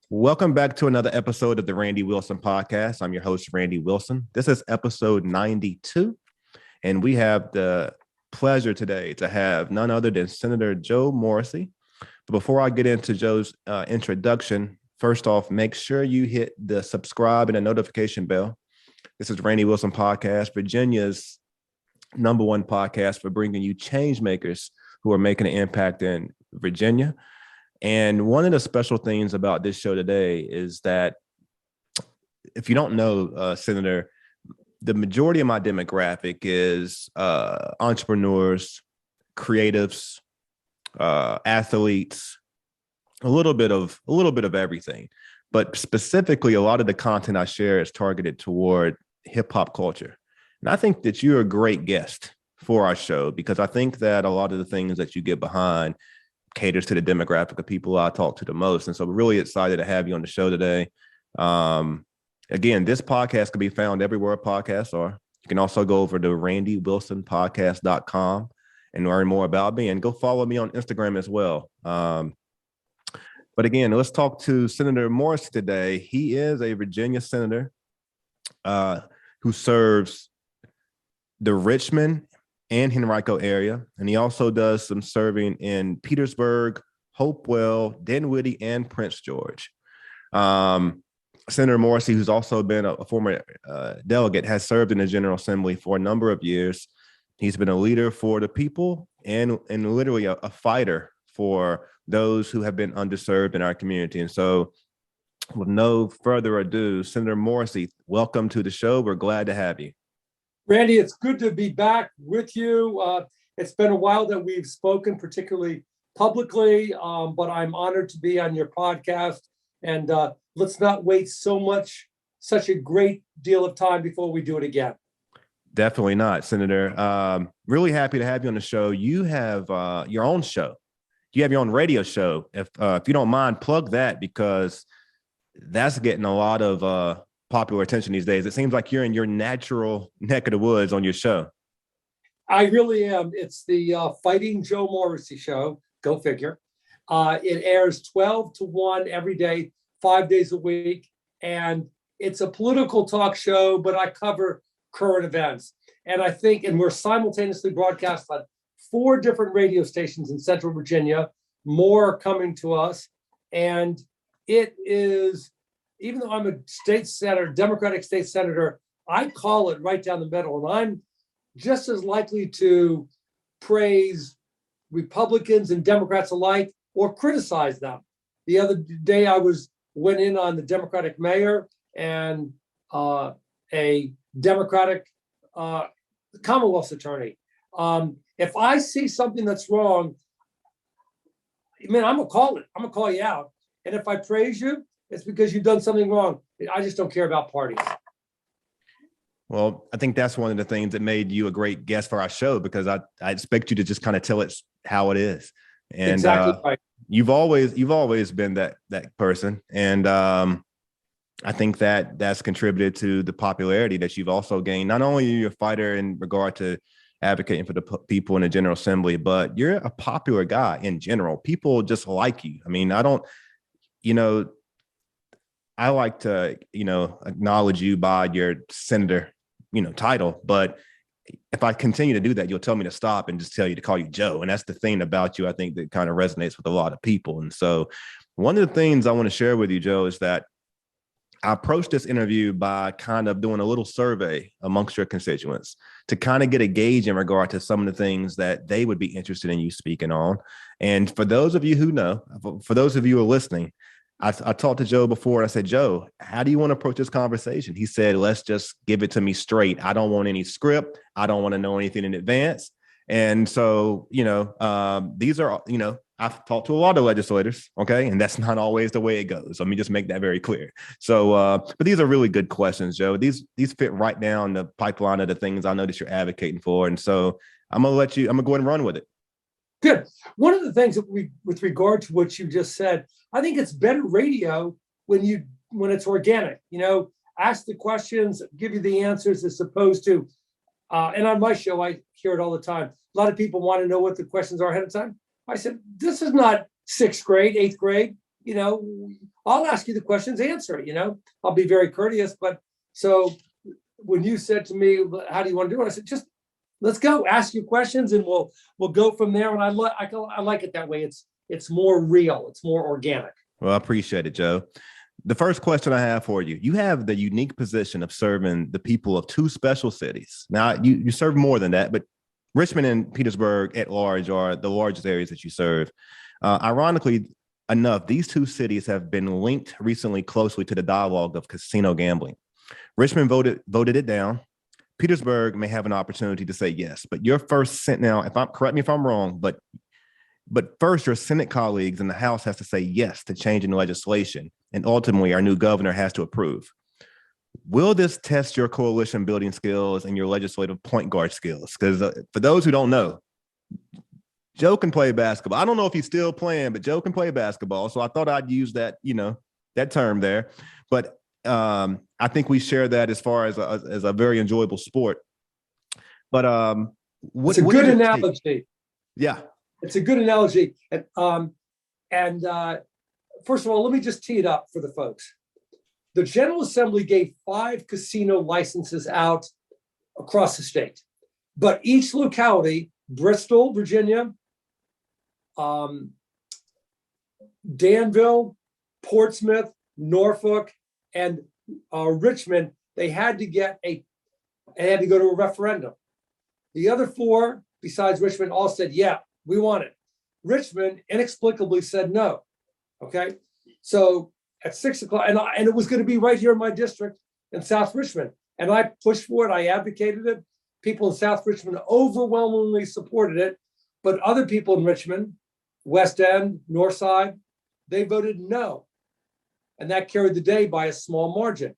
Welcome back to another episode of the Randy Wilson Podcast. I'm your host, Randy Wilson. This is episode 92, and we have the pleasure today to have none other than Senator Joe Morrissey. But before I get into Joe's introduction, first off, make sure you hit the subscribe and the notification bell. This is Randy Wilson Podcast, Virginia's #1 podcast for bringing you change makers who are making an impact in Virginia. And one of the special things about this show today is that if you don't know, Senator, the majority of my demographic is entrepreneurs, creatives, athletes, a little bit of everything. But specifically, a lot of the content I share is targeted toward hip hop culture. And I think that you're a great guest for our show because I think that a lot of the things that you get behind caters to the demographic of people I talk to the most. And so we're really excited to have you on the show today. Again, this podcast can be found everywhere podcasts are. You can also go over to randywilsonpodcast.com and learn more about me, and go follow me on Instagram as well. But again, let's talk to Senator Morris today. He is a Virginia senator who serves the Richmond and Henrico area. And he also does some serving in Petersburg, Hopewell, Dinwiddie, and Prince George. Senator Morrissey, who's also been a former delegate, has served in the General Assembly for a number of years. He's been a leader for the people and literally a fighter for those who have been underserved in our community. And so with no further ado, Senator Morrissey, welcome to the show. We're glad to have you. Randy, it's good to be back with you. It's been a while that we've spoken, particularly publicly, but I'm honored to be on your podcast. And let's not wait such a great deal of time before we do it again. Definitely not, Senator. Really happy to have you on the show. You have your own show. You have your own radio show. If you don't mind, plug that because that's getting a lot of popular attention these days. It seems like you're in your natural neck of the woods on your show. I really am. It's the Fighting Joe Morrissey show. Go figure. It airs 12 to 1 every day, 5 days a week. And it's a political talk show, but I cover current events. And we're simultaneously broadcast on 4 different radio stations in Central Virginia, more coming to us. And it is, even though I'm a state senator, Democratic state senator, I call it right down the middle. And I'm just as likely to praise Republicans and Democrats alike or criticize them. The other day I went in on the Democratic mayor and a Democratic Commonwealth's attorney. If I see something that's wrong, I'm gonna call it. I'm gonna call you out. And if I praise you, it's because you've done something wrong. I just don't care about parties. Well, I think that's one of the things that made you a great guest for our show, because I expect you to just kind of tell it how it is. And exactly right. You've always been that person. And I think that's contributed to the popularity that you've also gained. Not only are you a fighter in regard to advocating for the people in the General Assembly, but you're a popular guy in general. People just like you. I mean, I like to, acknowledge you by your senator, title. But if I continue to do that, you'll tell me to stop and just tell you to call you Joe. And that's the thing about you, I think, that kind of resonates with a lot of people. And so one of the things I want to share with you, Joe, is that I approached this interview by kind of doing a little survey amongst your constituents to kind of get a gauge in regard to some of the things that they would be interested in you speaking on. And for those of you who know, for those of you who are listening, I talked to Joe before and I said, Joe, how do you want to approach this conversation? He said, let's just give it to me straight. I don't want any script. I don't want to know anything in advance. And so, these are, I've talked to a lot of legislators, okay? And that's not always the way it goes. Let me just make that very clear. So, but these are really good questions, Joe. These fit right down the pipeline of the things I know that you're advocating for. And so I'm going to go ahead and run with it. Good. One of the things that with regard to what you just said, I think it's better radio when it's organic. Ask the questions, give you the answers, as opposed to, and on my show, I hear it all the time. A lot of people want to know what the questions are ahead of time. I said, this is not 6th grade, 8th grade. I'll ask you the questions, answer it, I'll be very courteous. But so when you said to me, how do you want to do it? I said, just let's go ask you questions and we'll go from there. And I like it that way. It's more real. It's more organic. Well, I appreciate it, Joe. The first question I have for you, you have the unique position of serving the people of two special cities. Now, you serve more than that, but Richmond and Petersburg at large are the largest areas that you serve. Ironically enough, these two cities have been linked recently closely to the dialogue of casino gambling. Richmond voted it down. Petersburg may have an opportunity to say yes, but your first now, correct me if I'm wrong, but first, your Senate colleagues in the House has to say yes to changing the legislation, and ultimately, our new governor has to approve. Will this test your coalition building skills and your legislative point guard skills? Because for those who don't know, Joe can play basketball. I don't know if he's still playing, but Joe can play basketball. So I thought I'd use that, that term there. But I think we share that as far as a very enjoyable sport. But it's a good analogy. Yeah. It's a good analogy. And first of all, let me just tee it up for the folks. The General Assembly gave 5 casino licenses out across the state, but each locality, Bristol, Virginia, Danville, Portsmouth, Norfolk, and Richmond, they had to go to a referendum. The other 4, besides Richmond, all said, yeah, we want it. Richmond inexplicably said no. Okay. So at 6 o'clock, and it was going to be right here in my district in South Richmond. And I pushed for it. I advocated it. People in South Richmond overwhelmingly supported it. But other people in Richmond, West End, North Side, they voted no. And that carried the day by a small margin.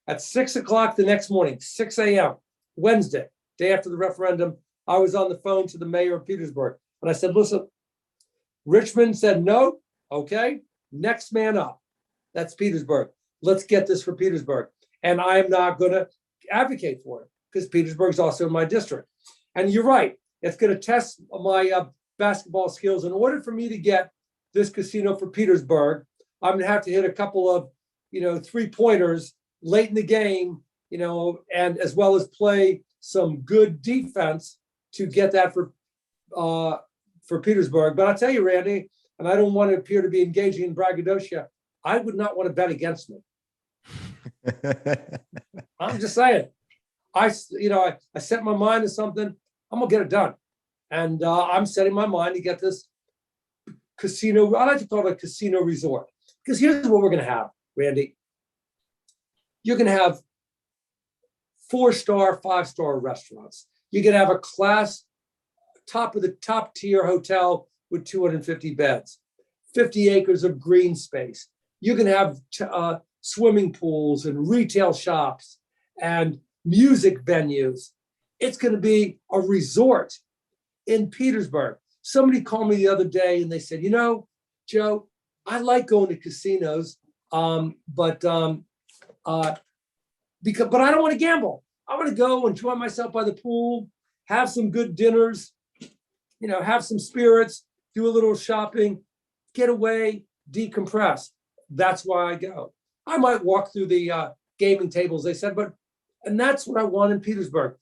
At 6 o'clock the next morning, 6 a.m., Wednesday, day after the referendum, I was on the phone to the mayor of Petersburg. And I said, listen, Richmond said no. Okay, next man up. That's Petersburg. Let's get this for Petersburg. And I am not going to advocate for it because Petersburg is also in my district. And you're right. It's going to test my basketball skills. In order for me to get this casino for Petersburg, I'm going to have to hit a couple of, 3-pointers late in the game, and as well as play some good defense to get that for Petersburg. But I'll tell you, Randy, and I don't want to appear to be engaging in braggadocio, I would not want to bet against me. I'm just saying. I set my mind to something, I'm gonna get it done. And I'm setting my mind to get this casino. I like to call it a casino resort. Because here's what we're gonna have, Randy. You're gonna have 4-star, 5-star restaurants. You're gonna have a class top of the top tier hotel with 250 beds, 50 acres of green space. You can have swimming pools and retail shops and music venues. It's going to be a resort in Petersburg. Somebody called me the other day and they said, Joe, I like going to casinos, but I don't want to gamble. I want to go enjoy myself by the pool, have some good dinners, have some spirits, do a little shopping, get away, decompress. That's why I go. I might walk through the gaming tables, they said, and that's what I want in Petersburg.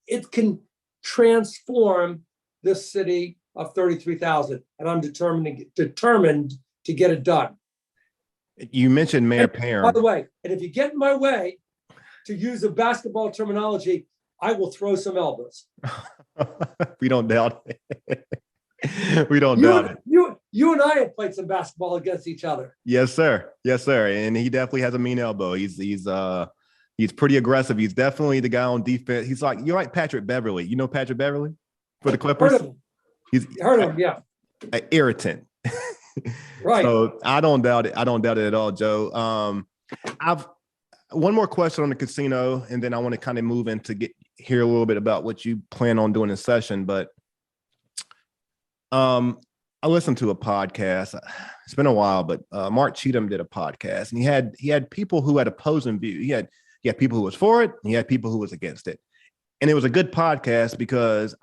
It can transform this city of 33,000, and I'm determined to get it done. You mentioned Mayor Perrin. By the way, and if you get in my way, to use a basketball terminology, I will throw some elbows. We don't doubt it. We don't doubt it. You and I have played some basketball against each other. Yes, sir. Yes, sir. And he definitely has a mean elbow. He's pretty aggressive. He's definitely the guy on defense. You're like Patrick Beverly. You know Patrick Beverly for the Clippers? Heard of him. Heard of him, yeah. An irritant. Right. So I don't doubt it. I don't doubt it at all, Joe. I've one more question on the casino, and then I want to kind of move into hear a little bit about what you plan on doing in session. But I listened to a podcast. It's been a while, but Mark Cheatham did a podcast, and he had people who had opposing views. He had people who was for it, and he had people who was against it. And it was a good podcast because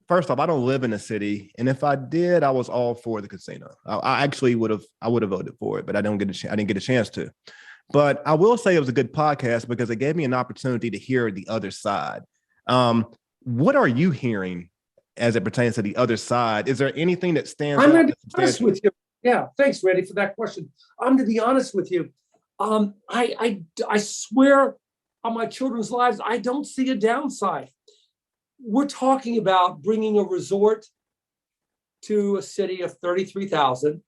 first off, I don't live in a city, and if I did, I was all for the casino. I actually would have voted for it, but I didn't get a chance to. But I will say it was a good podcast because it gave me an opportunity to hear the other side. What are you hearing as it pertains to the other side? Is there anything that stands out? I'm going to be honest with you. Yeah, thanks, Randy, for that question. I'm going to be honest with you. I swear on my children's lives, I don't see a downside. We're talking about bringing a resort to a city of 33,000,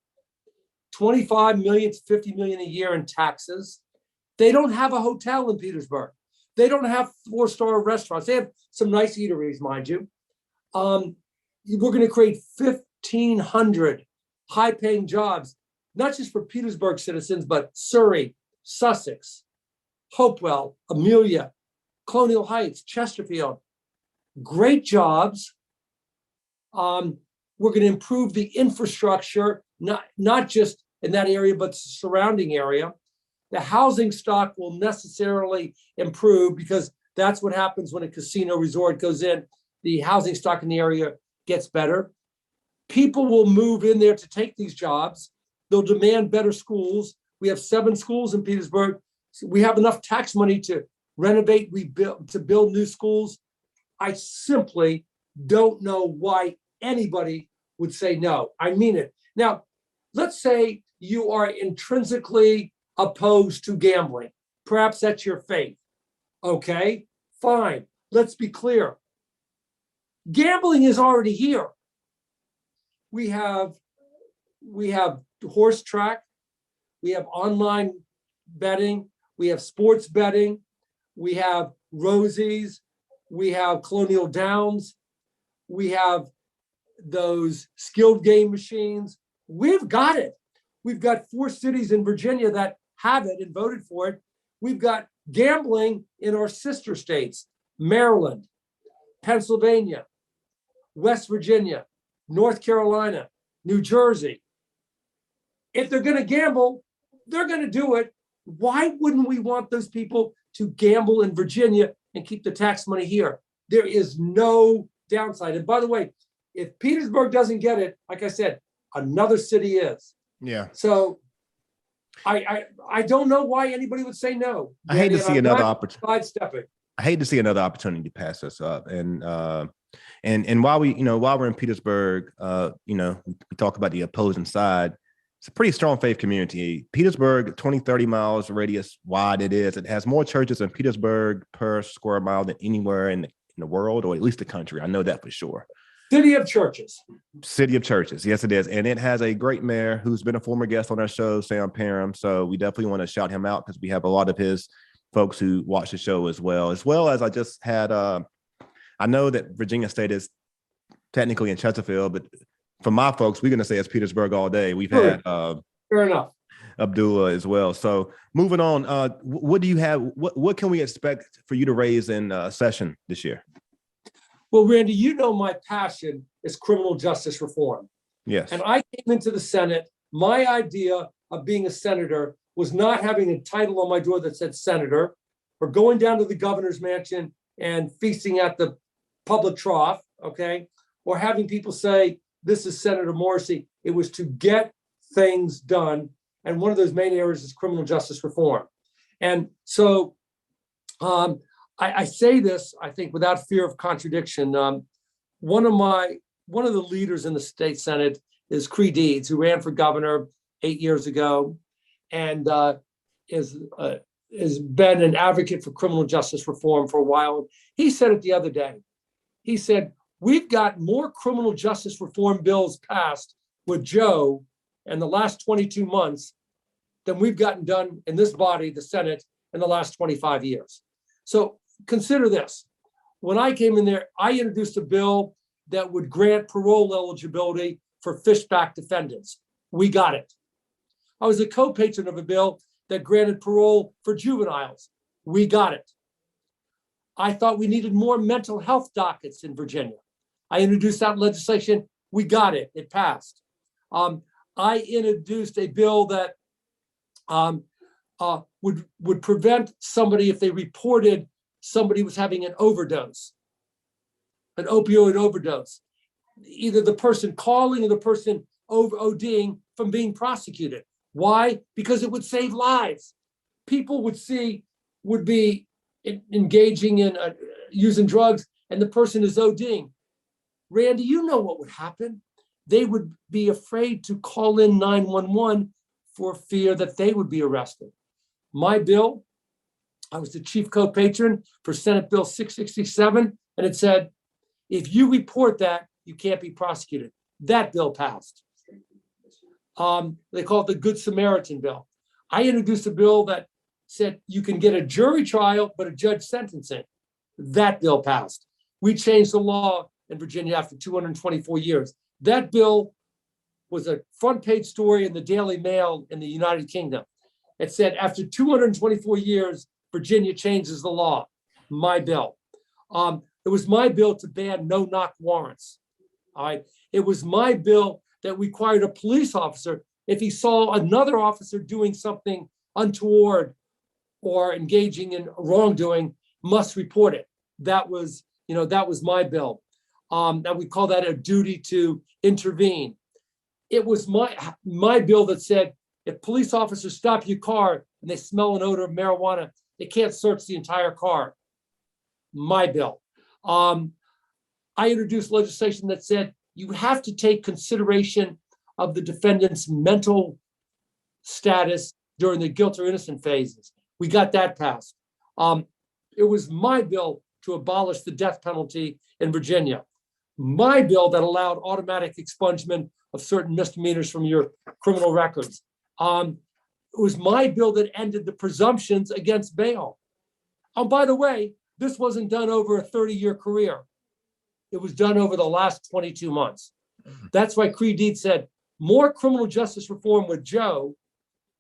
25 million to 50 million a year in taxes. They don't have a hotel in Petersburg. They don't have 4-star restaurants. They have some nice eateries, mind you. We're going to create 1,500 high-paying jobs, not just for Petersburg citizens, but Surrey, Sussex, Hopewell, Amelia, Colonial Heights, Chesterfield. Great jobs. We're going to improve the infrastructure, not just in that area, but the surrounding area. The housing stock will necessarily improve because that's what happens when a casino resort goes in. The housing stock in the area gets better. People will move in there to take these jobs. They'll demand better schools. We have 7 schools in Petersburg. We have enough tax money to renovate, rebuild, to build new schools. I simply don't know why anybody would say no. I mean it. Now, let's say you are intrinsically opposed to gambling. Perhaps that's your faith. Okay, fine. Let's be clear. Gambling is already here. We have horse track. We have online betting. We have sports betting. We have Rosie's. We have Colonial Downs. We have those skilled game machines. We've got it. We've got 4 cities in Virginia that have it and voted for it. We've got gambling in our sister states, Maryland, Pennsylvania, West Virginia, North Carolina, New Jersey. If they're going to gamble, they're going to do it. Why wouldn't we want those people to gamble in Virginia and keep the tax money here? There is no downside. And by the way, if Petersburg doesn't get it, like I said, another city is. Yeah. So I don't know why anybody would say no. I hate to see another opportunity. Sidestepping. I hate to see another opportunity to pass us up. And while we're in Petersburg, we talk about the opposing side. It's a pretty strong faith community. Petersburg, 20, 30 miles radius wide it is. It has more churches in Petersburg per square mile than anywhere in the world, or at least the country. I know that for sure. City of churches. City of churches. Yes, it is. And it has a great mayor who's been a former guest on our show, Sam Parham. So we definitely want to shout him out because we have a lot of his folks who watch the show as well as I just had, I know that Virginia State is technically in Chesterfield, but for my folks, we're going to say it's Petersburg all day. We've had fair enough. Abdullah as well. So moving on, what do you have? What can we expect for you to raise in session this year? Well, Randy, you know my passion is criminal justice reform. Yes. And I came into the Senate. My idea of being a senator was not having a title on my door that said senator, or going down to the governor's mansion and feasting at the public trough, okay? Or having people say, this is Senator Morrissey. It was to get things done. And one of those main areas is criminal justice reform. And so I say this, I think, without fear of contradiction. One of the leaders in the state Senate is Cree Deeds, who ran for governor 8 years ago, and has been an advocate for criminal justice reform for a while. He said it the other day. He said, we've got more criminal justice reform bills passed with Joe in the last 22 months than we've gotten done in this body, the Senate, in the last 25 years. So consider this. When I came in there, I introduced a bill that would grant parole eligibility for fishback defendants. We got it. I was a co-patron of a bill that granted parole for juveniles. We got it. I thought we needed more mental health dockets in Virginia. I introduced that legislation. We got it. It passed. I introduced a bill that would prevent somebody, if they reported somebody was having an overdose, an opioid overdose, either the person calling or the person ODing from being prosecuted. Why? Because it would save lives. People would be engaging in using drugs, and the person is ODing. Randy, you know what would happen. They would be afraid to call in 911 for fear that they would be arrested. My bill, I was the chief co-patron for Senate Bill 667, and it said, if you report that, you can't be prosecuted. That bill passed. They call it the Good Samaritan bill. I introduced a bill that said you can get a jury trial, but a judge sentencing. That bill passed. We changed the law in Virginia after 224 years. That bill was a front page story in the Daily Mail in the United Kingdom. It said, after 224 years, Virginia changes the law. My bill. It was my bill to ban no-knock warrants. All right. It was my bill that required a police officer, if he saw another officer doing something untoward or engaging in wrongdoing, must report it. That was my bill. That we call that a duty to intervene. It was my bill that said, if police officers stop your car and they smell an odor of marijuana, they can't search the entire car. My bill. I introduced legislation that said you have to take consideration of the defendant's mental status during the guilt or innocent phases. We got that passed. It was my bill to abolish the death penalty in Virginia. My bill that allowed automatic expungement of certain misdemeanors from your criminal records. It was my bill that ended the presumptions against bail. Oh, by the way, this wasn't done over a 30-year career. It was done over the last 22 months. That's why Creed Deed said more criminal justice reform with Joe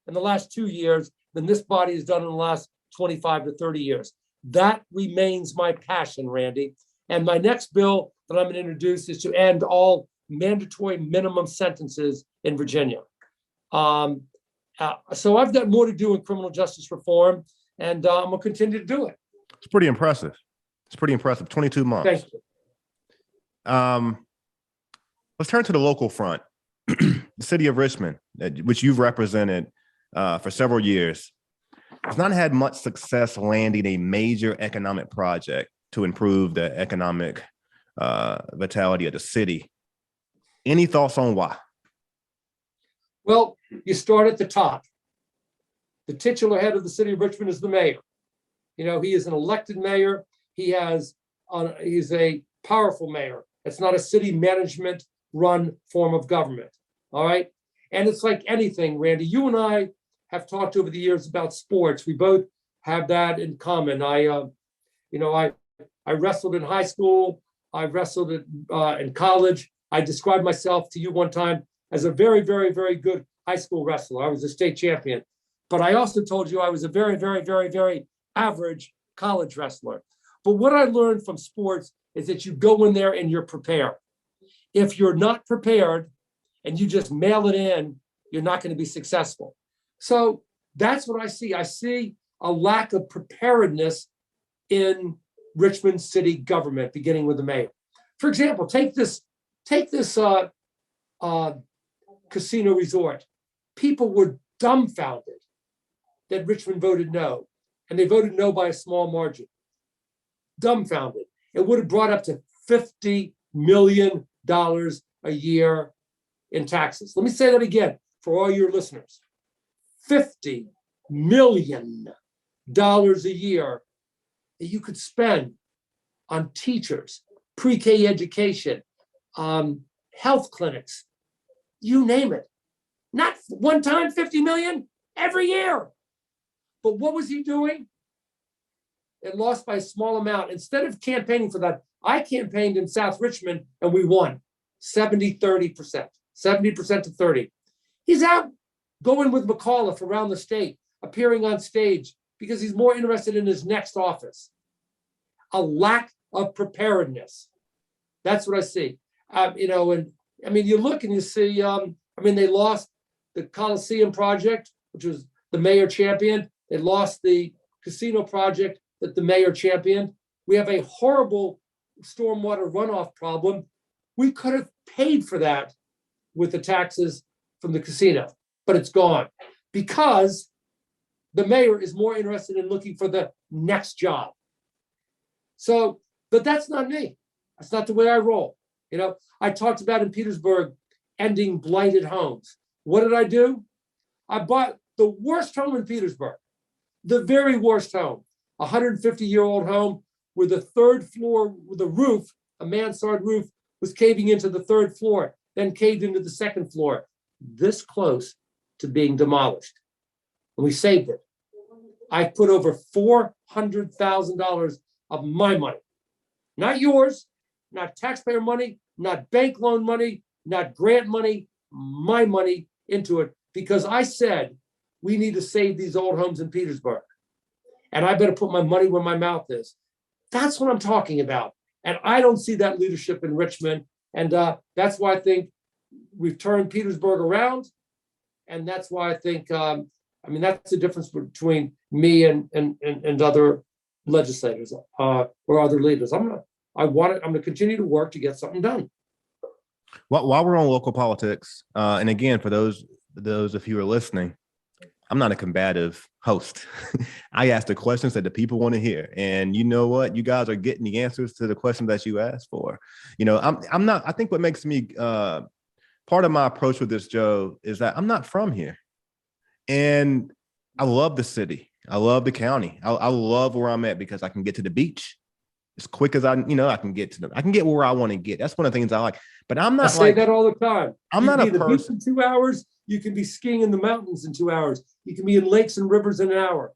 in the last 2 years than this body has done in the last 25 to 30 years. That remains my passion, Randy. And my next bill that I'm going to introduce is to end all mandatory minimum sentences in Virginia. So I've got more to do in criminal justice reform, and I'm going to continue to do it. It's pretty impressive. 22 months. Thank you. Let's turn to the local front. The city of Richmond, which you've represented for several years, has not had much success landing a major economic project to improve the economic vitality of the city. Any thoughts on why? Well, you start at the top. The titular head of the city of Richmond is the mayor. You know, he is an elected mayor. He's a powerful mayor. It's not a city management run form of government. All right. And it's like anything, Randy, you and I have talked over the years about sports. We both have that in common. I wrestled in high school. I wrestled in college. I described myself to you one time as a very, very, very good high school wrestler. I was a state champion. But I also told you I was a very, very, very, very average college wrestler. But what I learned from sports is that you go in there and you're prepared. If you're not prepared and you just mail it in, you're not going to be successful. So that's what I see. I see a lack of preparedness in Richmond city government, beginning with the mayor. For example, take this casino resort. People were dumbfounded that Richmond voted no, and they voted no by a small margin. Dumbfounded. It would have brought up to $50 million a year in taxes. Let me say that again for all your listeners. $50 million a year that you could spend on teachers, pre-K education, health clinics, you name it. Not one time, 50 million, every year. But what was he doing? It lost by a small amount. Instead of campaigning for that, I campaigned in South Richmond and we won 70% to 30. He's out going with McAuliffe around the state, appearing on stage because he's more interested in his next office. A lack of preparedness. That's what I see. And I mean, you look and you see, they lost the Coliseum project, which was the mayor championed. They lost the casino project that the mayor championed. We have a horrible stormwater runoff problem We could have paid for that with the taxes from the casino, but it's gone because the mayor is more interested in looking for the next job. So, but that's not me. That's not the way I roll. You know, I talked about in Petersburg ending blighted homes. What did I do? I bought the worst home in Petersburg, the very worst home, a 150-year-old home where the third floor, with the roof, a mansard roof, was caving into the third floor, then caved into the second floor, this close to being demolished. And we saved it. I put over $400,000 of my money, not yours, not taxpayer money, not bank loan money, not grant money, my money into it, because I said we need to save these old homes in Petersburg. And I better put my money where my mouth is. That's what I'm talking about. And I don't see that leadership in Richmond. And that's why I think we've turned Petersburg around. And that's why I think, that's the difference between me and other legislators or other leaders. I'm going to continue to work to get something done. While we're on local politics, and again, for those of you who are listening, I'm not a combative host. I ask the questions that the people want to hear. And you know what? You guys are getting the answers to the questions that you asked for. You know, I'm not, I think what makes me, part of my approach with this, Joe, is that I'm not from here. And I love the city. I love the county. I love where I'm at because I can get to the beach as quick as I can get where I want to get. That's one of the things I like. But I'm not I say that all the time. I'm not a person. In 2 hours, you can be skiing in the mountains in 2 hours. You can be in lakes and rivers in an hour.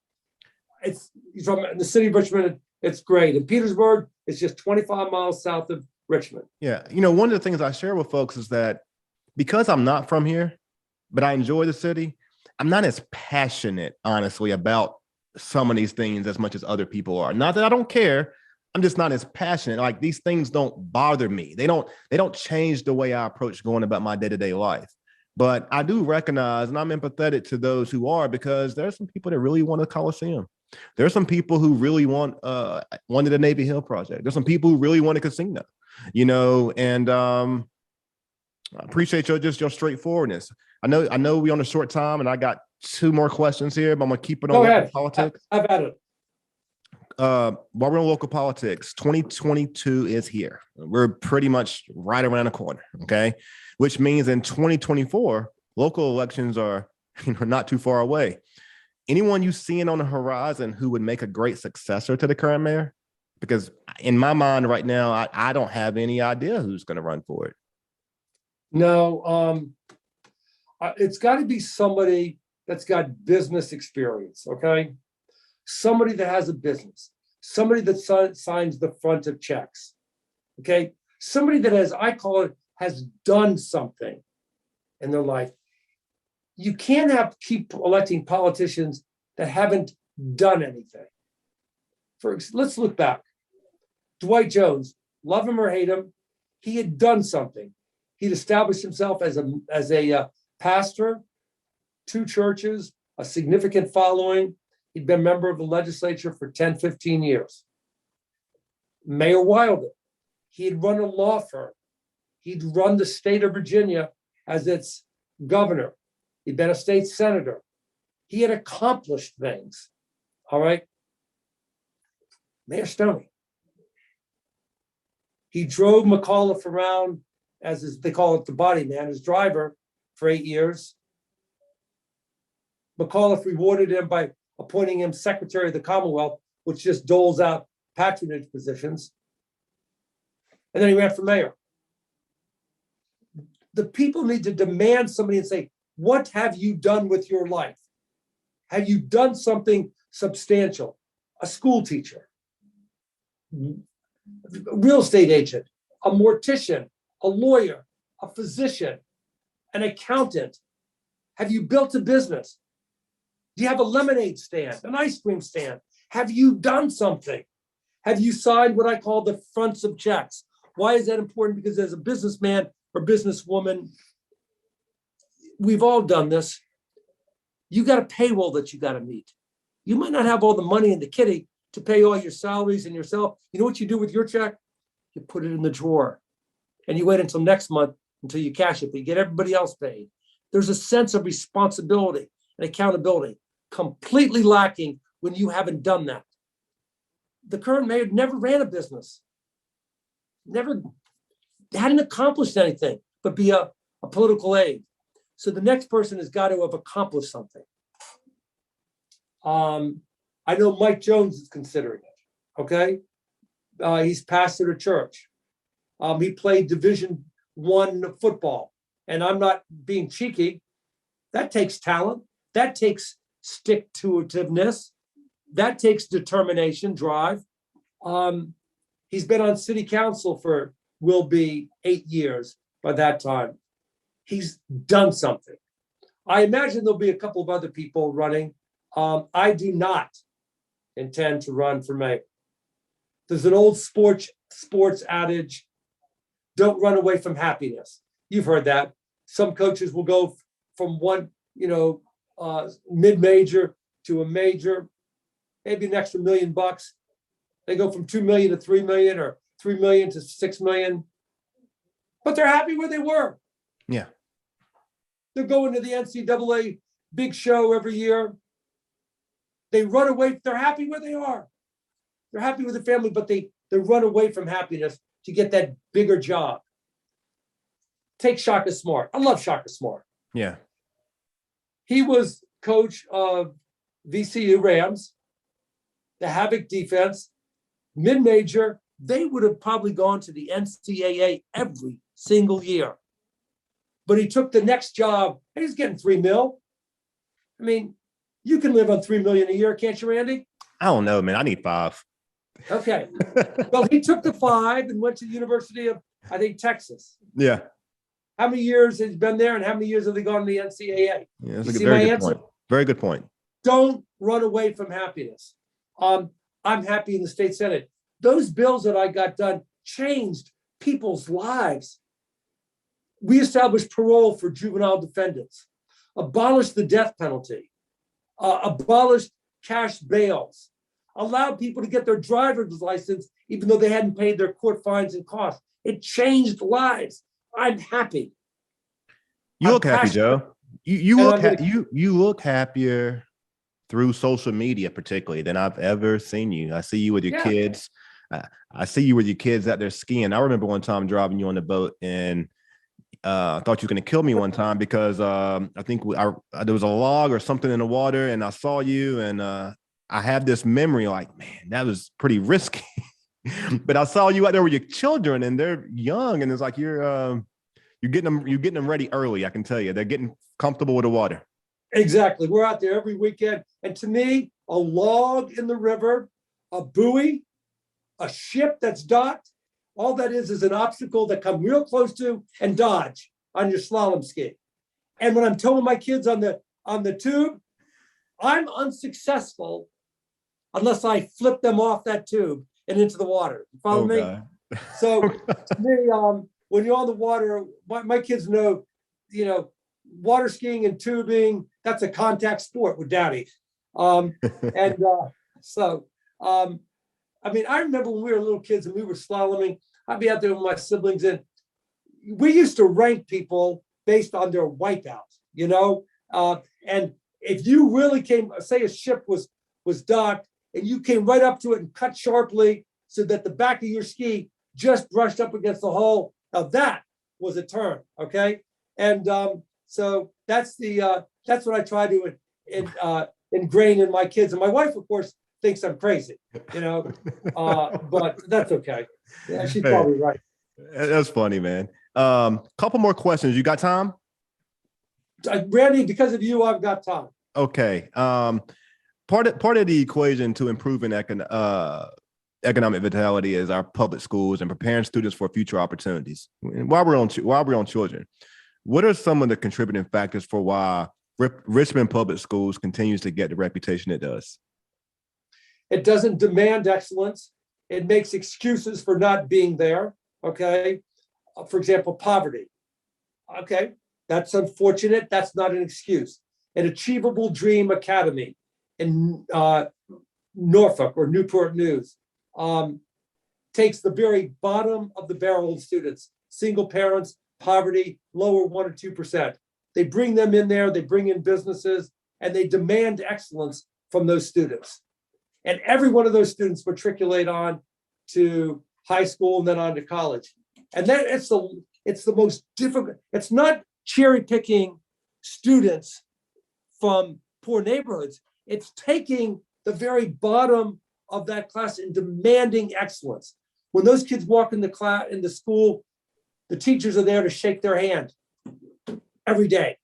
It's from the city of Richmond. It's great. And Petersburg is just 25 miles south of Richmond. Yeah. You know, one of the things I share with folks is that because I'm not from here, but I enjoy the city, I'm not as passionate, honestly, about some of these things as much as other people are. Not that I don't care. I'm just not as passionate. Like, these things don't bother me. They don't change the way I approach going about my day-to-day life. But I do recognize, and I'm empathetic to those who are, because there's some people that really want a Coliseum. There's some people who really wanted the Navy Hill project. There's some people who really want a casino, you know, and I appreciate your straightforwardness. I know we're on a short time and I got 2 more questions here, but I'm gonna keep it on local politics. I've had it. While we're on local politics, 2022 is here. We're pretty much right around the corner. Okay. Which means in 2024, local elections are not too far away. Anyone you seeing on the horizon who would make a great successor to the current mayor? Because in my mind right now, I don't have any idea who's going to run for it. No, it's got to be somebody that's got business experience, okay? Somebody that has a business, somebody that signs the front of checks, okay? Somebody that has done something in their life. You can't keep electing politicians that haven't done anything. Let's look back. Dwight Jones, love him or hate him, he had done something. He'd established himself as a pastor, 2 churches, a significant following. He'd been a member of the legislature for 10, 15 years. Mayor Wilder, he had run a law firm. He'd run the state of Virginia as its governor. He'd been a state senator. He had accomplished things. All right. Mayor Stoney. He drove McAuliffe around as they call it, the body man, his driver for 8 years. McAuliffe rewarded him by appointing him Secretary of the Commonwealth, which just doles out patronage positions. And then he ran for mayor. The people need to demand somebody and say, what have you done with your life? Have you done something substantial? A school teacher, a real estate agent, a mortician, a lawyer, a physician, an accountant. Have you built a business? Do you have a lemonade stand, an ice cream stand? Have you done something? Have you signed what I call the fronts of checks? Why is that important? Because as a businessman or businesswoman, we've all done this. You got a payroll that you got to meet. You might not have all the money in the kitty to pay all your salaries and yourself. You know what you do with your check? You put it in the drawer. and you wait until next month until you cash it, but you get everybody else paid. There's a sense of responsibility and accountability completely lacking when you haven't done that. The current mayor never ran a business, never hadn't accomplished anything but be a political aide. So the next person has got to have accomplished something. I know Mike Jones is considering it. Okay, he's pastor a church. He played Division I football, and I'm not being cheeky. That takes talent. That takes stick-to-itiveness. That takes determination, drive. He's been on city council will be 8 years by that time. He's done something. I imagine there'll be a couple of other people running. I do not intend to run for mayor. There's an old sports adage, don't run away from happiness. You've heard that. Some coaches will go from one, mid-major to a major, maybe an extra $1 million. They go from 2 million to 3 million or 3 million to 6 million, but they're happy where they were. Yeah. They're going to the NCAA big show every year. They run away. They're happy where they are. They're happy with the family, but they run away from happiness to get that bigger job. Take Shaka Smart. I love Shaka Smart. Yeah. He was coach of VCU Rams, the Havoc defense, mid-major. They would have probably gone to the NCAA every single year. But he took the next job and he's getting $3 million. I mean, you can live on $3 million a year, can't you, Randy? I don't know, man. I need 5. Okay. Well, he took the 5 and went to the University of, I think, Texas. Yeah. How many years has he been there and how many years have they gone to the NCAA? Yeah, that's a very good point. Very good point. Don't run away from happiness. I'm happy in the state Senate. Those bills that I got done changed people's lives. We established parole for juvenile defendants, abolished the death penalty, abolished cash bails, allowed people to get their driver's license even though they hadn't paid their court fines and costs. It changed lives. I'm happy. You look happy, Joe. You look happier through social media, particularly, than I've ever seen you. I see you with your kids. I see you with your kids out there skiing. I remember one time driving you on the boat, and I thought you were going to kill me one time because I think there was a log or something in the water, and I saw you, and I have this memory like, man, that was pretty risky. But I saw you out there with your children, and they're young, and it's like you're getting them ready early. I can tell you, they're getting comfortable with the water. Exactly. We're out there every weekend, and to me, a log in the river, a buoy, a ship that's docked, all that is an obstacle that come real close to and dodge on your slalom ski. And when I'm telling my kids on the tube, I'm unsuccessful unless I flip them off that tube and into the water. You follow me? God. So to me, when you're on the water, my kids know, water skiing and tubing, that's a contact sport with daddy. I remember when we were little kids and we were slaloming, I'd be out there with my siblings, and we used to rank people based on their wipeouts, and if you really say a ship was docked and you came right up to it and cut sharply so that the back of your ski just brushed up against the hull, now that was a turn, okay? And so that's what I try to ingrain in my kids. And my wife, of course, thinks I'm crazy, but that's okay. Yeah, she's probably right. That's funny, man. Couple more questions. You got time? Randy, because of you, I've got time. Okay. Part of the equation to improving economic vitality is our public schools and preparing students for future opportunities. While we're on children, what are some of the contributing factors for why Richmond Public Schools continues to get the reputation it does? It doesn't demand excellence. It makes excuses for not being there. Okay. For example, poverty. Okay. That's unfortunate. That's not an excuse. An Achievable Dream Academy in Norfolk or Newport News takes the very bottom of the barrel of students single parents, poverty, lower 1 or 2%. They bring them in there, they bring in businesses, and they demand excellence from those students. And every one of those students matriculate on to high school and then on to college. And then it's the most difficult. It's not cherry picking students from poor neighborhoods. It's taking the very bottom of that class and demanding excellence. When those kids walk in the school, the teachers are there to shake their hand every day.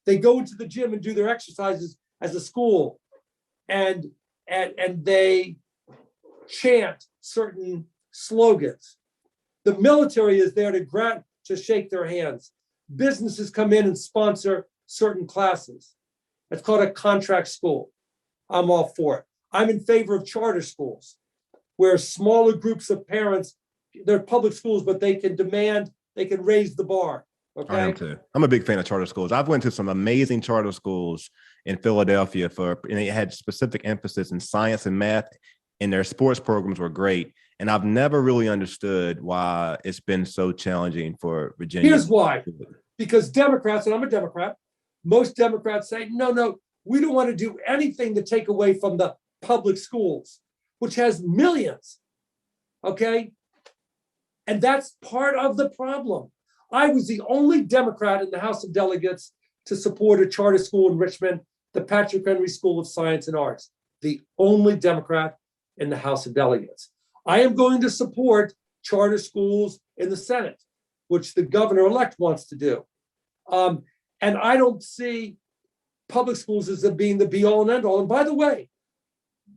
They go into the gym and do their exercises as a school, and they chant certain slogans. The military is there to shake their hands. Businesses come in and sponsor certain classes. It's called a contract school. I'm all for it. I'm in favor of charter schools, where smaller groups of parents, they're public schools, but they can raise the bar. Okay. I am too. I'm a big fan of charter schools. I've went to some amazing charter schools in Philadelphia and they had specific emphasis in science and math, and their sports programs were great. And I've never really understood why it's been so challenging for Virginia. Here's why. Because Democrats, and I'm a Democrat, most Democrats say, no, we don't want to do anything to take away from the public schools, which has millions. Okay. And that's part of the problem. I was the only Democrat in the House of Delegates to support a charter school in Richmond, the Patrick Henry School of Science and Arts, the only Democrat in the House of Delegates. I am going to support charter schools in the Senate, which the governor-elect wants to do. And I don't see public schools as being the be-all and end-all. And by the way,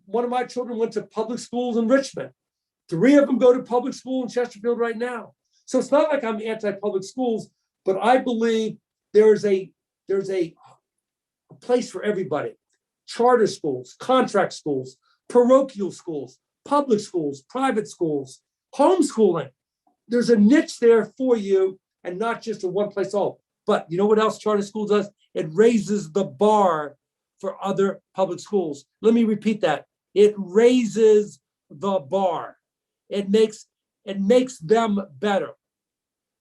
one of my children went to public schools in Richmond. 3 of them go to public school in Chesterfield right now. So it's not like I'm anti-public schools, but I believe there's a place for everybody. Charter schools, contract schools, parochial schools, public schools, private schools, homeschooling. There's a niche there for you, and not just a one place all. But you know what else charter school does? It raises the bar for other public schools. Let me repeat that. It raises the bar. It makes them better.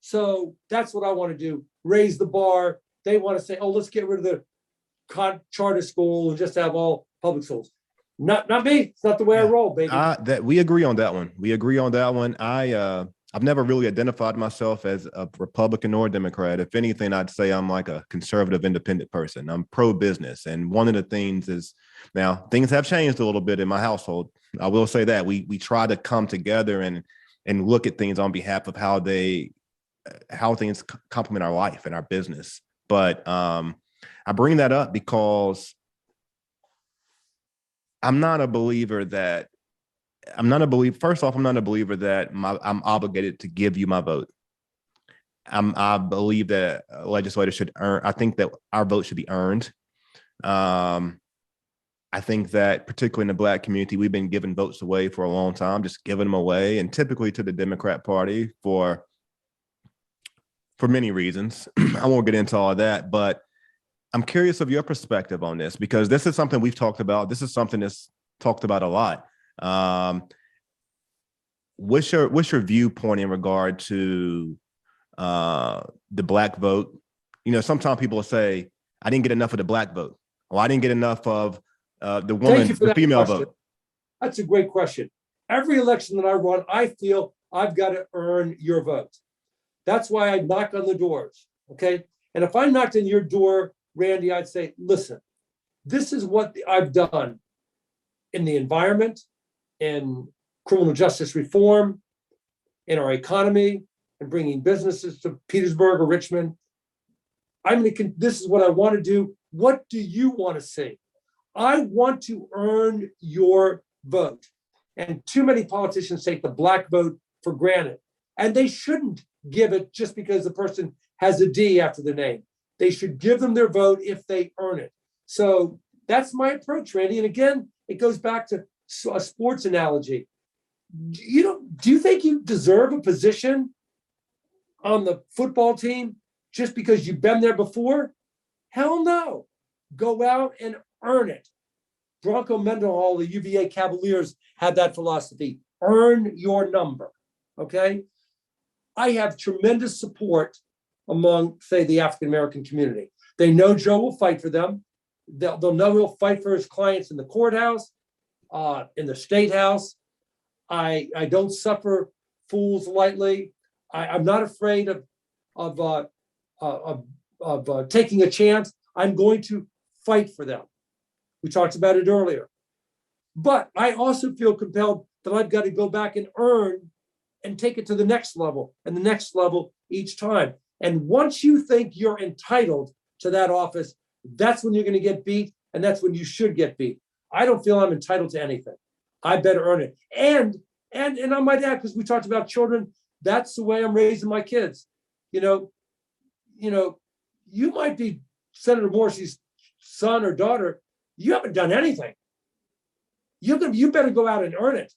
So that's what I want to do, raise the bar. They want to say, oh, let's get rid of the charter school and just have all public schools. Not me. It's not the way I roll, baby. We agree on that one. I've never really identified myself as a Republican or a Democrat. If anything, I'd say I'm like a conservative, independent person. I'm pro-business. And one of the things is, now things have changed a little bit in my household. I will say that we try to come together and look at things on behalf of how things complement our life and our business. But I bring that up because I'm not a believer that I'm not a believer that I'm obligated to give you my vote. I believe that legislators should I think that our vote should be earned. I think that particularly in the Black community, we've been giving votes away for a long time, just giving them away, and typically to the Democrat Party for many reasons. I won't get into all of that, but I'm curious of your perspective on this, because this is something we've talked about. This is something that's talked about a lot. What's your viewpoint in regard to the Black vote? You know, sometimes people will say, I didn't get enough of the Black vote, or I didn't get enough of the female vote. That's a great question. Every election that I run, I feel I've got to earn your vote. That's why I knock on the doors, okay? And if I knocked on your door, Randy, I'd say, listen, this is what I've done in the environment, in criminal justice reform, in our economy, and bringing businesses to Petersburg or Richmond. This is what I want to do. What do you want to see? I want to earn your vote. And too many politicians take the Black vote for granted. And they shouldn't give it just because the person has a D after the name. They should give them their vote if they earn it. So that's my approach, Randy. And again, it goes back to a sports analogy. Do you think you deserve a position on the football team just because you've been there before? Hell no. Go out and earn it. Bronco Mendenhall, the UVA Cavaliers, had that philosophy. Earn your number, okay? I have tremendous support among, say, the African-American community. They know Joe will fight for them. They'll know he'll fight for his clients in the courthouse, in the state house. I don't suffer fools lightly. I'm not afraid of taking a chance. I'm going to fight for them. We talked about it earlier. But I also feel compelled that I've got to go back and earn and take it to the next level and the next level each time. And once you think you're entitled to that office, that's when you're going to get beat, and that's when you should get beat. I don't feel I'm entitled to anything. I better earn it. And on my dad, because we talked about children, that's the way I'm raising my kids. You know, you might be Senator Morrissey's son or daughter. You haven't done anything. You better go out and earn it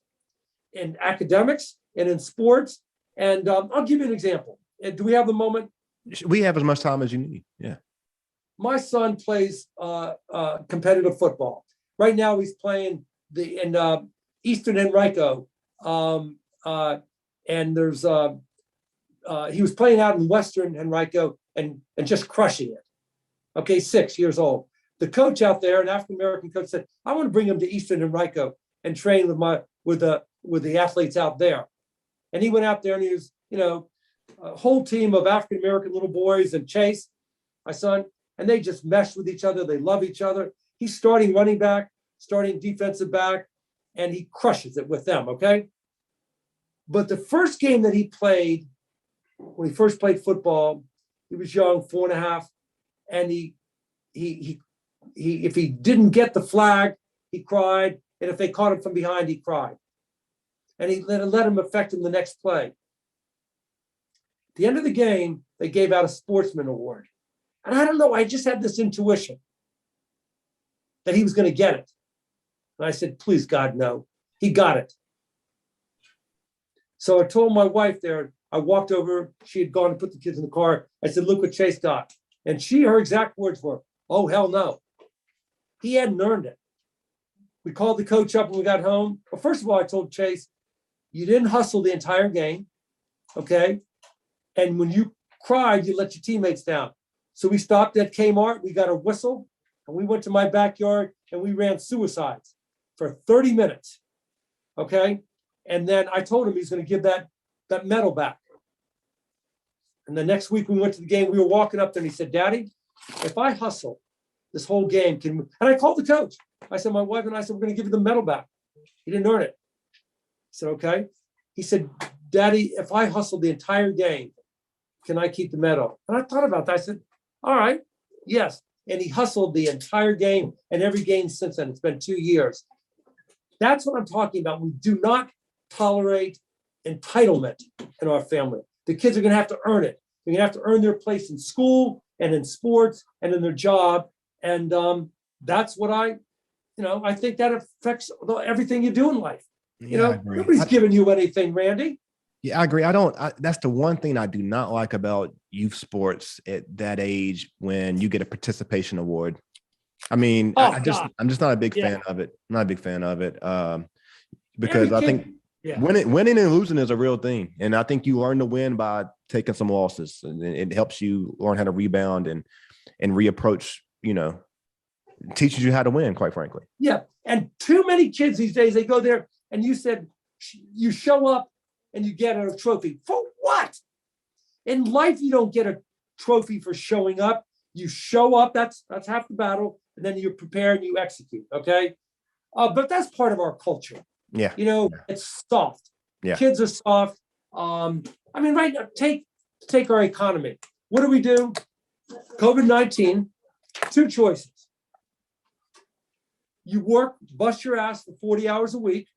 in academics and in sports. And I'll give you an example. Do we have the moment? We have as much time as you need. Yeah. My son plays competitive football. Right now he's playing in Eastern Henrico. And there's he was playing out in Western Henrico and just crushing it. Okay, 6 years old. The coach out there, an African-American coach, said, I want to bring him to Eastern Henrico and train with the athletes out there. And he went out there and he was, a whole team of African-American little boys and Chase, my son, and they just meshed with each other. They love each other. He's starting running back, starting defensive back, and he crushes it with them, okay? But the first game that he played, when he first played football, he was young, 4.5, and he if he didn't get the flag, he cried, and if they caught him from behind, he cried. And he let him affect him the next play. At the end of the game, they gave out a sportsman award. And I don't know, I just had this intuition that he was going to get it. And I said, please, God, no. He got it. So I told my wife there, I walked over, she had gone to put the kids in the car. I said, look what Chase got. And her exact words were, oh, hell no. He hadn't earned it. We called the coach up when we got home. Well, first of all, I told Chase, you didn't hustle the entire game, okay? And when you cried, you let your teammates down. So we stopped at Kmart, we got a whistle, and we went to my backyard and we ran suicides for 30 minutes, okay? And then I told him he's going to give that medal back. And the next week we went to the game, we were walking up there and he said, Daddy, if I hustle this whole game, and I called the coach. I said, my wife and I said, we're going to give you the medal back. He didn't earn it. I said, okay. He said, Daddy, if I hustle the entire game, can I keep the medal? And I thought about that. I said, all right, yes. And he hustled the entire game and every game since then. It's been 2 years. That's what I'm talking about. We do not tolerate entitlement in our family. The kids are going to have to earn it. They're going to have to earn their place in school and in sports and in their job. And that's what I think that affects everything you do in life. Nobody's giving you anything, Randy. Yeah, I agree. That's the one thing I do not like about youth sports at that age when you get a participation award. I mean, I'm just not a big fan of it. I'm not a big fan of it because I think winning and losing is a real thing. And I think you learn to win by taking some losses, and it helps you learn how to rebound and reapproach, teaches you how to win, quite frankly. Yeah. And too many kids these days, they go there and you said, you show up and you get a trophy. For what? In life, you don't get a trophy for showing up. You show up, that's half the battle, and then you prepare and you execute, okay? But that's part of our culture. Yeah. It's soft. Yeah. Kids are soft. Right now, take our economy. What do we do? COVID-19, 2 choices. You work, bust your ass for 40 hours a week,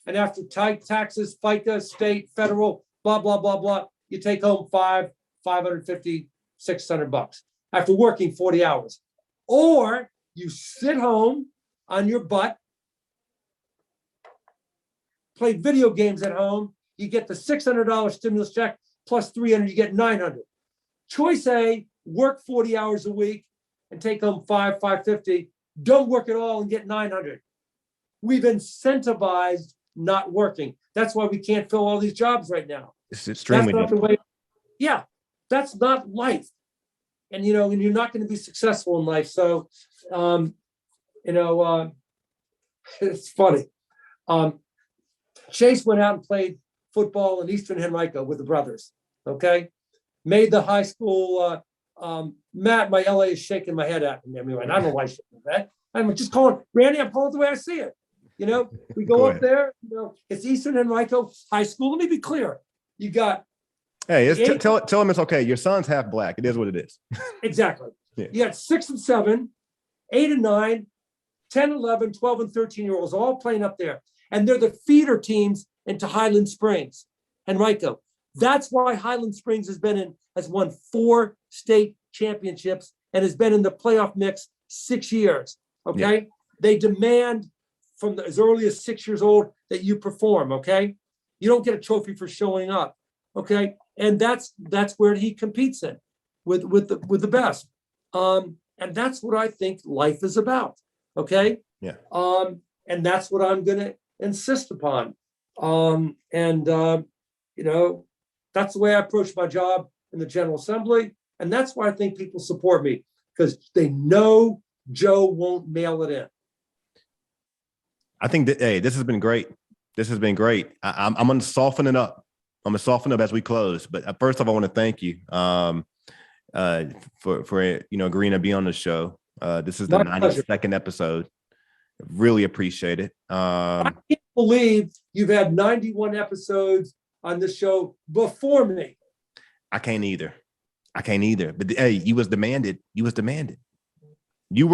and after taxes, FICA, state, federal, blah, blah, blah, blah, you take home $550, $600 after working 40 hours. Or you sit home on your butt, play video games at home, you get the $600 stimulus check plus $300, you get $900. Choice A, work 40 hours a week and take home $550. Don't work at all and get $900. We've incentivized not working. That's why we can't fill all these jobs right now. It's extremely That's not the difficult. way. Yeah, that's not life. And and you're not going to be successful in life. So, you know, it's funny. Chase went out and played football in Eastern Henrico with the brothers. Okay, made the high school. Matt, my LA is shaking my head at me. I don't know why he's shaking that. I'm just calling Randy. I'm calling it the way I see it. We go up there. It's Eastern Henrico High School. Let me be clear. You got. Hey, tell him it's okay. Your son's half black. It is what it is. Exactly. Yeah. You got 6 and 7, 8 and 9, 10, 11, 12, and 13-year-olds all playing up there. And they're the feeder teams into Highland Springs, Henrico. That's why Highland Springs has won 4 state championships and has been in the playoff mix 6 years. Okay. Yeah. They demand from as early as 6 years old that you perform. Okay. You don't get a trophy for showing up. Okay. And that's where he competes in with the best. And that's what I think life is about. Okay. Yeah. And that's what I'm going to insist upon. That's the way I approach my job in the General Assembly. And that's why I think people support me, because they know Joe won't mail it in. I think that, hey, this has been great. This has been great. I'm going to soften it up. I'm going to soften up as we close. But first of all, I want to thank you for agreeing to be on the show. This is the 92nd episode. Really appreciate it. I can't believe you've had 91 episodes on this show before me. I can't either. But hey, you was demanded. You were demanded. You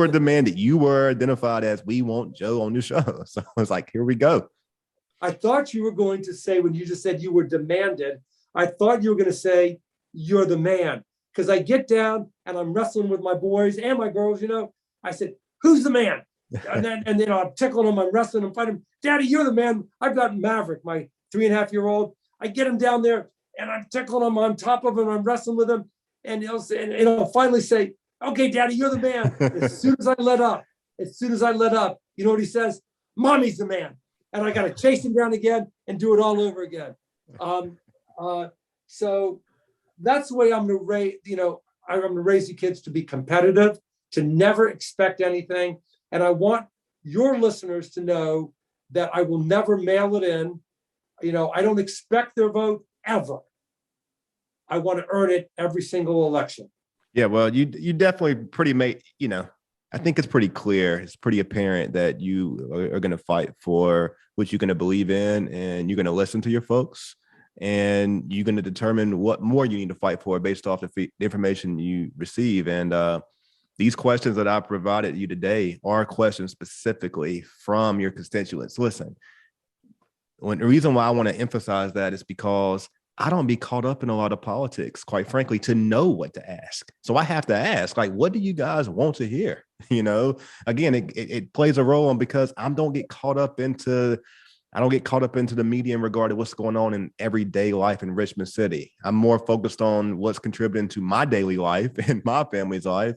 were identified as, we want Joe on the show. So I was like, here we go. I thought you were going to say, when you just said you were demanded, I thought you were going to say, you're the man. Because I get down and I'm wrestling with my boys and my girls, I said, who's the man? And then I'm tickling them, I'm wrestling, I'm fighting. Daddy, you're the man. I've got Maverick, my 3.5-year-old. I get him down there and I'm tickling him on top of him. I'm wrestling with him. And he'll finally say, okay, Daddy, you're the man. As soon as I let up, you know what he says? Mommy's the man. And I got to chase him down again and do it all over again. So that's the way I'm going to raise, I'm going to raise the kids to be competitive, to never expect anything. And I want your listeners to know that I will never mail it in. I don't expect their vote ever. I want to earn it every single election. Yeah, well, you definitely I think it's pretty clear. It's pretty apparent that you are going to fight for what you're going to believe in, and you're going to listen to your folks, and you're going to determine what more you need to fight for based off the information you receive. And these questions that I provided you today are questions specifically from your constituents. Listen, the reason why I want to emphasize that is because I don't be caught up in a lot of politics, quite frankly, to know what to ask. So I have to ask, what do you guys want to hear? Again, it plays a role on, because I don't get caught up into the media in regard to what's going on in everyday life in Richmond City. I'm more focused on what's contributing to my daily life and my family's life.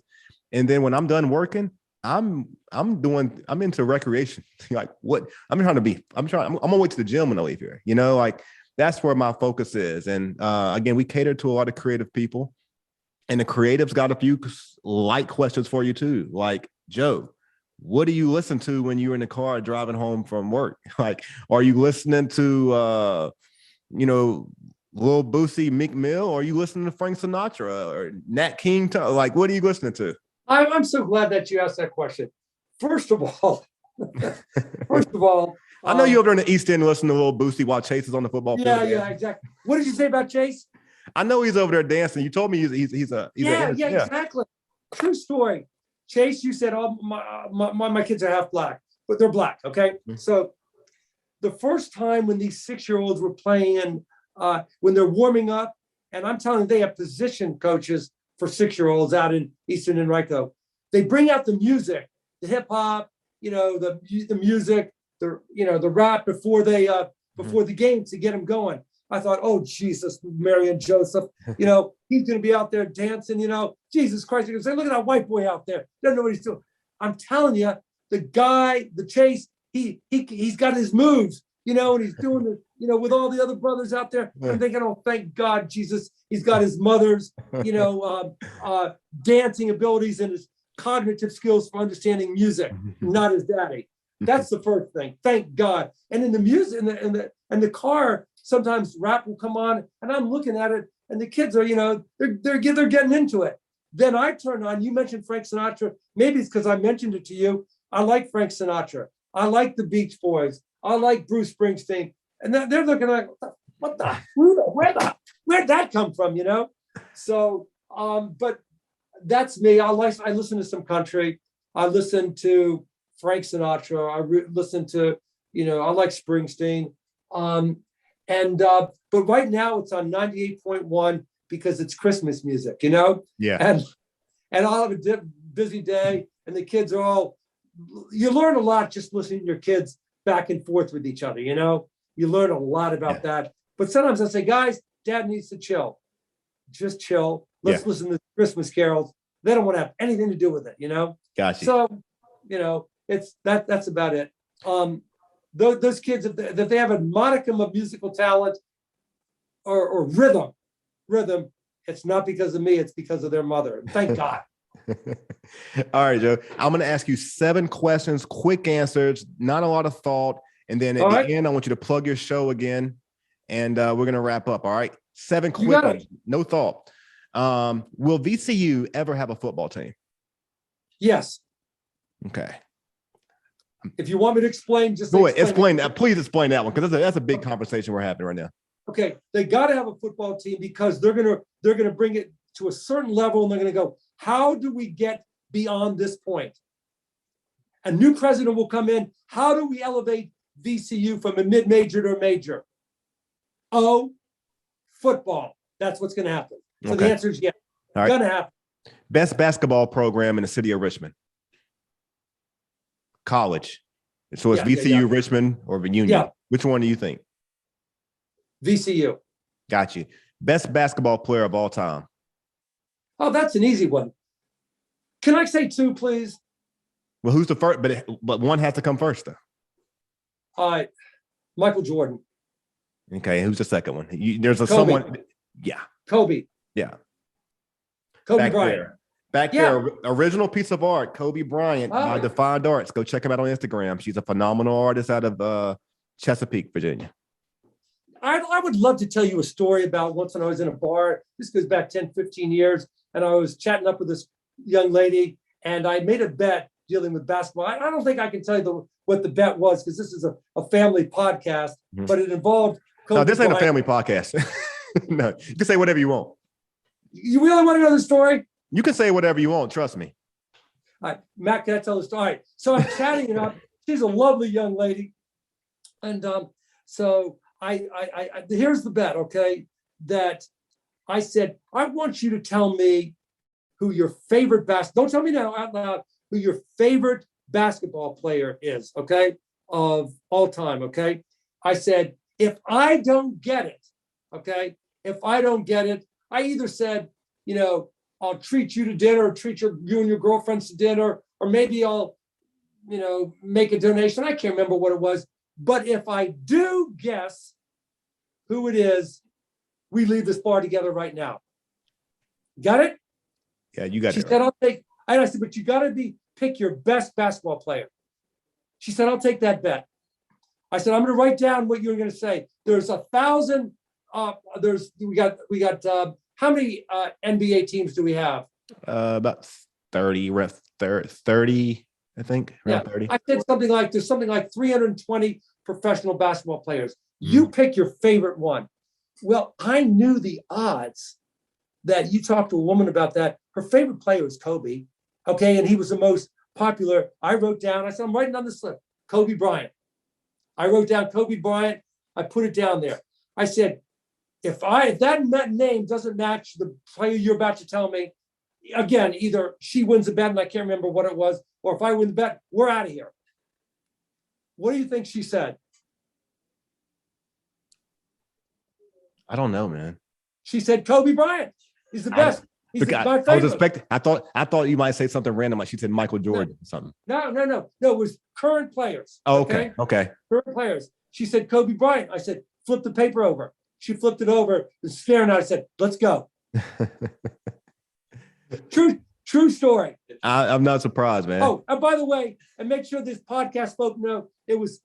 And then when I'm done working, I'm into recreation. I'm gonna wait to the gym when I leave here. That's where my focus is. And again, we cater to a lot of creative people, and the creatives got a few light questions for you too. Like, Joe, what do you listen to when you're in the car driving home from work? Are you listening to, Lil Boosie, Meek Mill, or are you listening to Frank Sinatra or Nat King? What are you listening to? I'm so glad that you asked that question. First of all, I know you're over in the East End listening to Lil Boosie while Chase is on the football field. Yeah, exactly. What did you say about Chase? I know he's over there dancing. You told me he's exactly. True story. Chase, you said, oh, my kids are half black, but they're black. Okay. Mm-hmm. So the first time when these 6-year-olds were playing, when they're warming up, and I'm telling you, they have position coaches for 6-year-olds out in Eastern Henrico. They bring out the music, the hip hop, the music, the rap before the game to get them going. I thought, oh, Jesus, Mary and Joseph, he's going to be out there dancing, Jesus Christ. You're going to say, look at that white boy out there. Doesn't know what he's doing. I'm telling you, the guy, the Chase, he's got his moves. and he's doing it, with all the other brothers out there. I'm thinking, oh, thank God, Jesus, he's got his mother's, dancing abilities and his cognitive skills for understanding music, not his daddy. That's the first thing. Thank God. And in the music, and the car, sometimes rap will come on, and I'm looking at it, and the kids are, they're getting into it. Then I turn on. You mentioned Frank Sinatra. Maybe it's because I mentioned it to you. I like Frank Sinatra. I like the Beach Boys. I like Bruce Springsteen. And they're looking like, where'd that come from? So, but that's me. I listen to some country. I listen to Frank Sinatra. Listen to, I like Springsteen. But right now it's on 98.1 because it's Christmas music, Yeah. And I'll have a busy day, and the kids are all, you learn a lot just listening to your kids back and forth with each other, you learn a lot about that. But sometimes I say, guys, Dad needs to chill. Just chill. Let's listen to Christmas carols. They don't want to have anything to do with it, Gotcha. So, it's that's about it. Those kids, if they have a modicum of musical talent or rhythm, it's not because of me, it's because of their mother. Thank God. All right, Joe. I'm going to ask you 7 questions, quick answers, not a lot of thought. And then at the end, I want you to plug your show again. And we're going to wrap up. All right. 7 quick ones, no thought. Will VCU ever have a football team? Yes. Okay. If you want me to explain, just go ahead. Explain that. Please explain that one, because that's a big conversation we're having right now. Okay, they got to have a football team because they're gonna bring it to a certain level, and they're gonna go, how do we get beyond this point? A new president will come in. How do we elevate VCU from a mid-major to a major? Oh, football. That's what's gonna happen. So the answer is yes. All right. Gonna happen. Best basketball program in the city of Richmond. College. So it's VCU, Richmond, or Union. Yeah. Which one do you think? VCU. Got you. Best basketball player of all time. Oh, that's an easy one. Can I say 2, please? Well, who's the first? But one has to come first, though. All right. Michael Jordan. Okay. Who's the second one? There's Kobe. someone. Yeah. Kobe. Yeah. Kobe Bryant. Back there, original piece of art, Kobe Bryant by Defined Arts. Go check him out on Instagram. She's a phenomenal artist out of Chesapeake, Virginia. I would love to tell you a story about once when I was in a bar. This goes back 10, 15 years. And I was chatting up with this young lady, and I made a bet dealing with basketball. I don't think I can tell you what the bet was, because this is a family podcast, but it involved Kobe. No, this ain't Bryant. A family podcast. No, you can say whatever you want. You really want to know the story? You can say whatever you want. Trust me. All right, Matt, can I tell the story? All right, so I'm chatting it up. She's a lovely young lady. And so I here's the bet, okay? That I said, I want you to tell me who your favorite don't tell me now out loud, who your favorite basketball player is, okay? Of all time, okay? I said, if I don't get it, okay? If I don't get it, I either said, I'll treat you to dinner, or treat you and your girlfriends to dinner, or maybe I'll, make a donation. I can't remember what it was. But if I do guess who it is, we leave this bar together right now. Got it? Yeah, you got it. She said, I'll take, I said, but you got to pick your best basketball player. She said, I'll take that bet. I said, I'm going to write down what you're going to say. There's 1,000. We got how many NBA teams do we have? About 30, 30, I think. Around 30. I said there's something like 320 professional basketball players. You pick your favorite one. Well, I knew the odds that you talked to a woman about that. Her favorite player was Kobe. Okay, and he was the most popular. I wrote down, I said, I'm writing on the slip, Kobe Bryant. I wrote down Kobe Bryant. I put it down there. I said, if that name doesn't match the player you're about to tell me, again, either she wins the bet and I can't remember what it was, or if I win the bet, we're out of here. What do you think she said? I don't know, man. She said Kobe Bryant. He's the best. He's my favorite. I was expecting. I thought you might say something random, like she said Michael Jordan or something. No. It was current players. Oh, okay. Current players. She said, Kobe Bryant. I said, flip the paper over. She flipped it over and staring at it. I said, let's go. True story. I'm not surprised, man. Oh, and by the way, and make sure this podcast folk know it was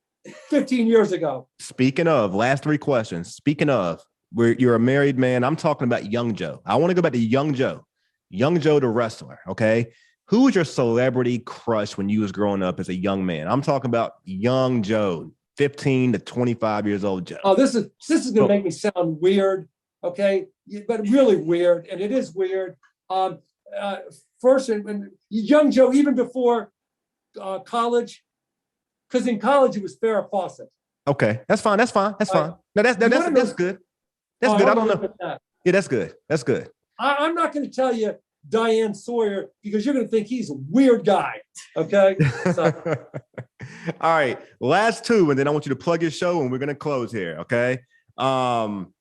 15 years ago. Speaking of, last 3 questions. Speaking of, you're a married man. I'm talking about Young Joe. I want to go back to Young Joe the wrestler. Okay. Who was your celebrity crush when you was growing up as a young man? I'm talking about Young Joe, 15 to 25 years old Joe. Oh, this is going to make me sound weird. Okay. But really weird. And it is weird. First, and Young Joe, even before college, because in college it was Farrah Fawcett. Okay, that's fine. No, that's good. That's good. I don't know. Yeah, that's good. That's good. I'm not going to tell you Diane Sawyer because you're going to think he's a weird guy. Okay. So. All right, last 2, and then I want you to plug your show, and we're going to close here. Okay. You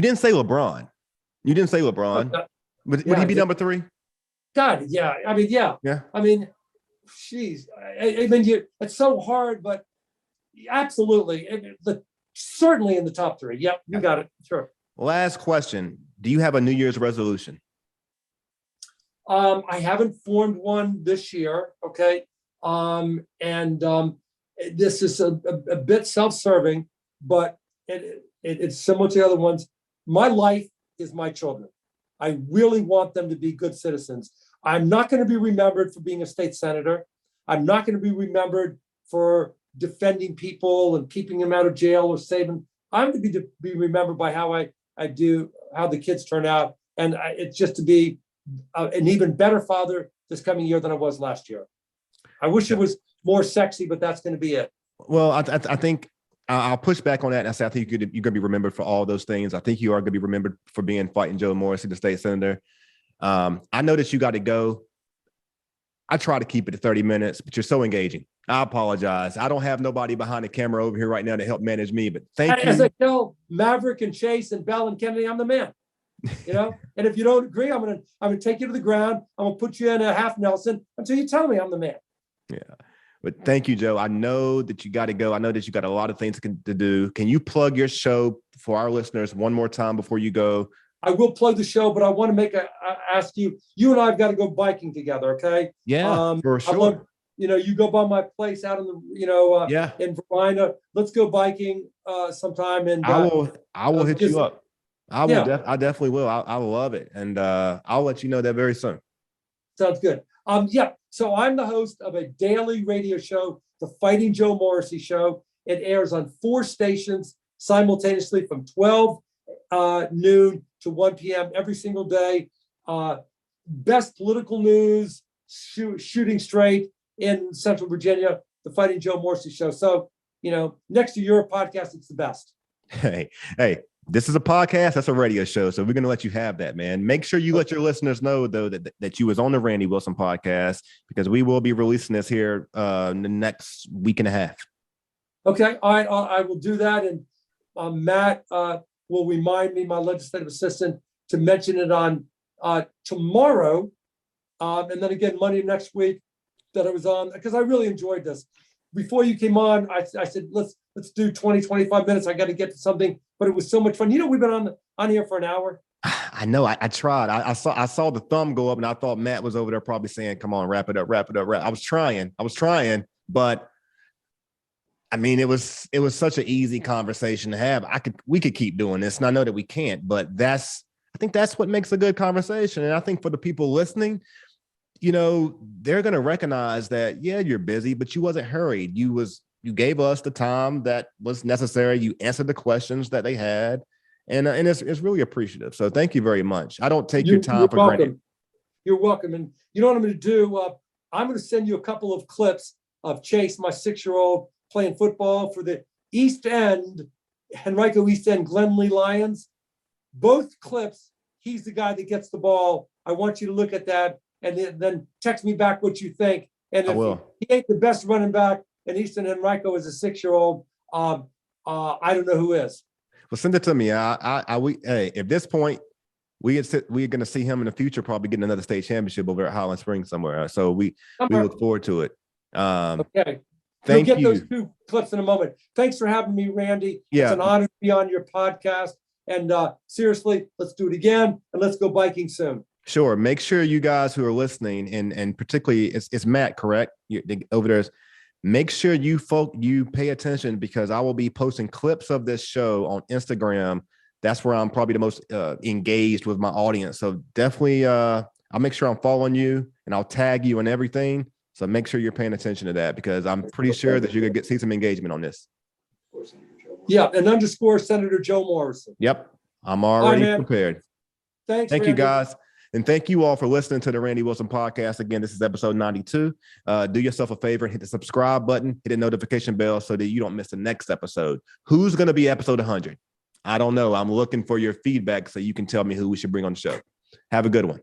didn't say LeBron. Would he be number 3? God, yeah. I mean, yeah. I mean, geez. I mean, it's so hard, but absolutely. Certainly in the top 3. Yep, you got it. Sure. Last question. Do you have a New Year's resolution? I haven't formed one this year. Okay. This is a bit self-serving, but it's similar to the other ones. My life is my children. I really want them to be good citizens. I'm not going to be remembered for being a state senator. I'm not going to be remembered for defending people and keeping them out of jail or saving. I'm going to be remembered by how how the kids turn out. And it's just to be an even better father this coming year than I was last year. I wish it was more sexy, but that's going to be it. Well, I think I'll push back on that. And I say, I think you're going to be remembered for all those things. I think you are going to be remembered for fighting Joe Morrissey, the state senator. I know that you got to go. I try to keep it to 30 minutes, but you're so engaging. I apologize. I don't have nobody behind the camera over here right now to help manage me, but thank you. As I tell Maverick and Chase and Bell and Kennedy, I'm the man. And if you don't agree, I'm gonna take you to the ground. I'm gonna put you in a half Nelson until you tell me I'm the man. Yeah. But thank you, Joe. I know that you got to go. I know that you got a lot of things to do. Can you plug your show for our listeners one more time before you go? I will plug the show, but I want to ask you and I have got to go biking together. Okay. Yeah, for sure. You go by my place out in the, in Verona. Let's go biking sometime. And I will hit you up. I definitely will. I love it. And I'll let you know that very soon. Sounds good. So I'm the host of a daily radio show, The Fighting Joe Morrissey Show. It airs on 4 stations simultaneously from 12 noon to 1 p.m. every single day. Best political news, shooting straight in Central Virginia, The Fighting Joe Morrissey Show. So, next to your podcast, it's the best. Hey, this is a podcast. That's a radio show. So we're going to let you have that, man. Make sure you let your listeners know, though, that you was on the Randy Wilson podcast, because we will be releasing this here in the next week and a half. Okay. All right. I will do that. And Matt will remind me, my legislative assistant, to mention it on tomorrow. And then again, Monday next week that I was on, because I really enjoyed this. Before you came on, I said, let's do 20, 25 minutes. I got to get to something, but it was so much fun. We've been on here for an hour. I know. I tried. I saw the thumb go up, and I thought Matt was over there probably saying, come on, wrap it up. I was trying, but I mean, it was such an easy conversation to have. We could keep doing this, and I know that we can't, but I think that's what makes a good conversation. And I think for the people listening, they're going to recognize that, yeah, you're busy, but you wasn't hurried. You gave us the time that was necessary. You answered the questions that they had, and it's really appreciative. So thank you very much. I don't take your time for granted. You're welcome. And you know what I'm going to do? I'm going to send you a couple of clips of Chase, my 6-year-old, playing football for the East End, Henrico East End Glenlee Lions. Both clips, he's the guy that gets the ball. I want you to look at that and then text me back what you think. And if he ain't the best running back and Easton Henrico is a 6-year-old, I don't know who is. Well, send it to me. At this point, we're going to see him in the future, probably getting another state championship over at Highland Springs somewhere. So we look forward to it. Okay. Thank You'll get you. those 2 clips in a moment. Thanks for having me, Randy. Yeah. It's an honor to be on your podcast. And seriously, let's do it again, and let's go biking soon. Sure. Make sure you guys who are listening, and particularly it's Matt, correct? Over there. Make sure you pay attention, because I will be posting clips of this show on Instagram. That's where I'm probably the most engaged with my audience. So definitely, I'll make sure I'm following you, and I'll tag you and everything. So make sure you're paying attention to that, because I'm pretty sure that you're going to see some engagement on this. Yeah, and _ Senator Joe Morrissey. Yep. I'm already prepared. Thanks, Thank Randy. you, guys. And thank you all for listening to the Randy Wilson podcast. Again, this is episode 92. Do yourself a favor and hit the subscribe button, hit the notification bell so that you don't miss the next episode. Who's going to be episode 100? I don't know. I'm looking for your feedback so you can tell me who we should bring on the show. Have a good one.